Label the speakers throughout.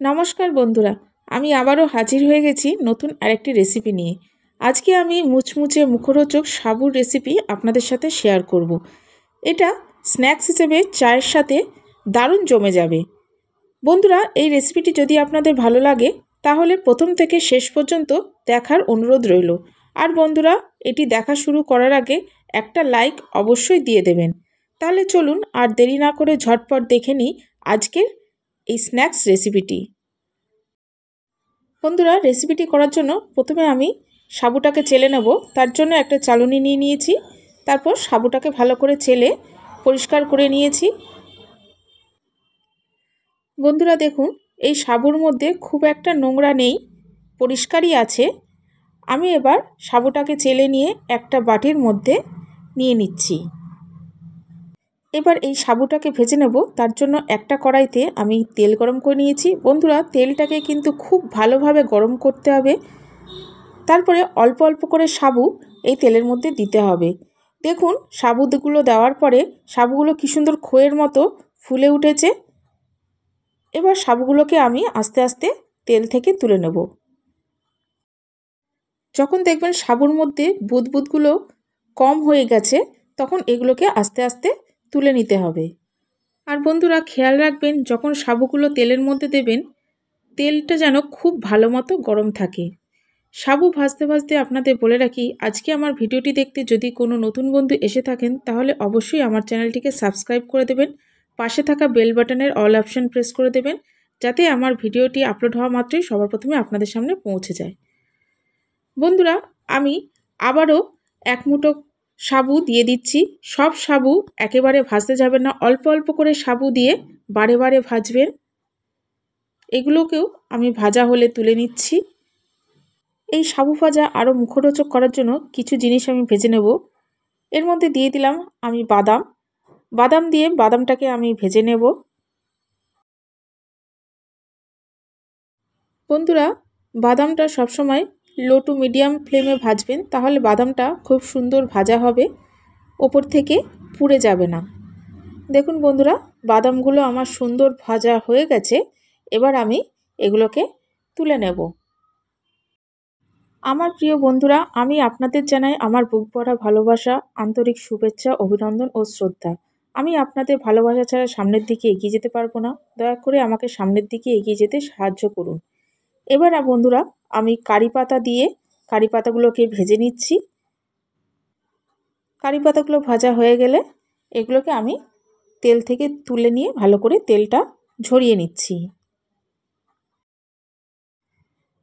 Speaker 1: নমস্কার বন্ধুরা, আমি আবারও হাজির হয়ে গেছি নতুন আরেকটি রেসিপি নিয়ে। আজকে আমি মুচমুচে মুখরোচক সাবুর রেসিপি আপনাদের সাথে শেয়ার করব। এটা স্ন্যাক্স হিসেবে চায়ের সাথে দারুণ জমে যাবে। বন্ধুরা, এই রেসিপিটি যদি আপনাদের ভালো লাগে তাহলে প্রথম থেকে শেষ পর্যন্ত দেখার অনুরোধ রইল। আর বন্ধুরা, এটি দেখা শুরু করার আগে একটা লাইক অবশ্যই দিয়ে দেবেন। তাহলে চলুন আর দেরি না করে ঝটপট দেখে নিই আজকের এই স্ন্যাক্স রেসিপিটি। বন্ধুরা, রেসিপিটি করার জন্য প্রথমে আমি সাবুটাকে চেলে নেব। তার জন্য একটা চালনি নিয়ে নিয়েছি। তারপর সাবুটাকে ভালো করে চেলে পরিষ্কার করে নিয়েছি। বন্ধুরা দেখুন, এই সাবুর মধ্যে খুব একটা নোংরা নেই, পরিষ্কারই আছে। আমি এবার সাবুটাকে চেলে নিয়ে একটা বাটির মধ্যে নিয়ে নিচ্ছি। এবার এই সাবুটাকে ভেজে নেব। তার জন্য একটা কড়াইতে আমি তেল গরম করে নিয়েছি। বন্ধুরা, তেলটাকে কিন্তু খুব ভালোভাবে গরম করতে হবে। তারপরে অল্প অল্প করে সাবু এই তেলের মধ্যে দিতে হবে। দেখুন, সাবুগুলো দেওয়ার পরে সাবুগুলো কী সুন্দর খইয়ের মতো ফুলে উঠেছে। এবার সাবুগুলোকে আমি আস্তে আস্তে তেল থেকে তুলে নেব। যখন দেখবেন সাবুর মধ্যে বুদবুদগুলো কম হয়ে গেছে, তখন এগুলোকে আস্তে আস্তে তুলে নিতে হবে। আর বন্ধুরা, খেয়াল রাখবেন যখন সাবুগুলো তেলের মধ্যে দেবেন, তেলটা যেন খুব ভালো মতো গরম থাকে। সাবু ভাজতে ভাজতে আপনাদের বলে রাখি, আজকে আমার ভিডিওটি দেখতে যদি কোনো নতুন বন্ধু এসে থাকেন তাহলে অবশ্যই আমার চ্যানেলটিকে সাবস্ক্রাইব করে দেবেন। পাশে থাকা বেল বাটনের অল অপশন প্রেস করে দেবেন, যাতে আমার ভিডিওটি আপলোড হওয়া মাত্রই সবার প্রথমে আপনাদের সামনে পৌঁছে যায়। বন্ধুরা, আমি আবারও এক মুঠো সাবু দিয়ে দিচ্ছি। সব সাবু একেবারে ভাজতে যাবেন না, অল্প অল্প করে সাবু দিয়ে বারে বারে ভাজবেন। এগুলোকেও আমি ভাজা হলে তুলে নিচ্ছি। এই সাবু ভাজা আরও মুখরোচক করার জন্য কিছু জিনিস আমি ভেজে নেব। এর মধ্যে দিয়ে দিলাম আমি বাদাম দিয়ে বাদামটাকে আমি ভেজে নেব। বন্ধুরা, বাদামটা সবসময় লো টু মিডিয়াম ফ্লেমে ভাজবেন, তাহলে বাদামটা খুব সুন্দর ভাজা হবে, ওপর থেকে পুড়ে যাবে না। দেখুন বন্ধুরা, বাদামগুলো আমার সুন্দর ভাজা হয়ে গেছে। এবার আমি এগুলোকে তুলে নেব। আমার প্রিয় বন্ধুরা, আমি আপনাদের জানাই আমার বুক ভরা ভালোবাসা, আন্তরিক শুভেচ্ছা, অভিনন্দন ও শ্রদ্ধা। আমি আপনাদের ভালোবাসা ছাড়া সামনের দিকে এগিয়ে যেতে পারবো না। দয়া করে আমাকে সামনের দিকে এগিয়ে যেতে সাহায্য করুন। এবার বন্ধুরা, আমি কারি পাতা দিয়ে কারি পাতাগুলোকে ভেজে নিচ্ছি। কারি পাতাগুলো ভাজা হয়ে গেলে এগুলোকে আমি তেল থেকে তুলে নিয়ে ভালো করে তেলটা ঝরিয়ে নিচ্ছি।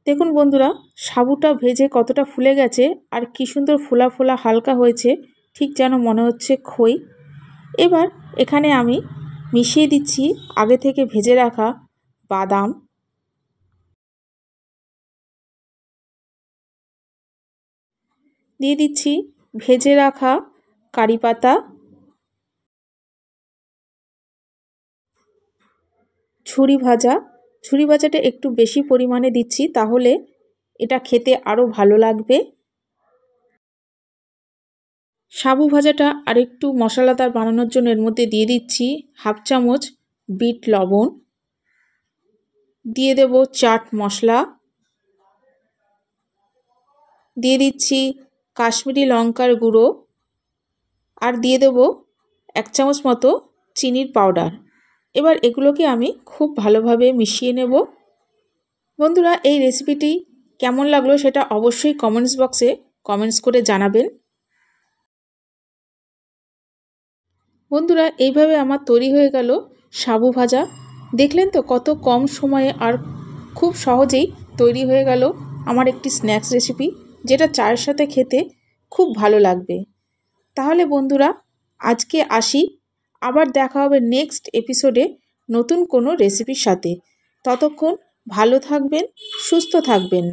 Speaker 1: দেখুন বন্ধুরা, সাবুটা ভেজে কতটা ফুলে গেছে, আর কি সুন্দর ফোলা ফোলা হালকা হয়েছে, ঠিক যেন মনে হচ্ছে খই। এবার এখানে আমি মিশিয়ে দিচ্ছি আগে থেকে ভেজে রাখা বাদাম, দিয়ে দিচ্ছি ভেজে রাখা কারি পাতা, ঝুরি ভাজাটা একটু বেশি পরিমাণে দিচ্ছি, তাহলে এটা খেতে আরও ভালো লাগবে। সাবু ভাজাটা আরেকটু মশলাদার বানানোর জন্য এর মধ্যে দিয়ে দিচ্ছি হাফ চামচ বিট লবণ, দিয়ে দেব চাট মশলা, দিয়ে দিচ্ছি কাশ্মীরি লঙ্কার গুঁড়ো, আর দিয়ে দেব 1 চামচ মতো চিনির পাউডার। এবার এগুলোকে আমি খুব ভালোভাবে মিশিয়ে নেব। বন্ধুরা, এই রেসিপিটি কেমন লাগলো সেটা অবশ্যই কমেন্টস বক্সে কমেন্টস করে জানাবেন। বন্ধুরা, এইভাবে আমার তৈরি হয়ে গেল সাবু ভাজা। দেখলেন তো কত কম সময়ে আর খুব সহজেই তৈরি হয়ে গেল আমার একটি স্ন্যাক্স রেসিপি, যেটা চায়ের সাথে খেতে খুব ভালো লাগবে। তাহলে বন্ধুরা, আজকে আসি, আবার দেখা হবে নেক্সট এপিসোডে নতুন কোনো রেসিপির সাথে। ততক্ষণ ভালো থাকবেন, সুস্থ থাকবেন।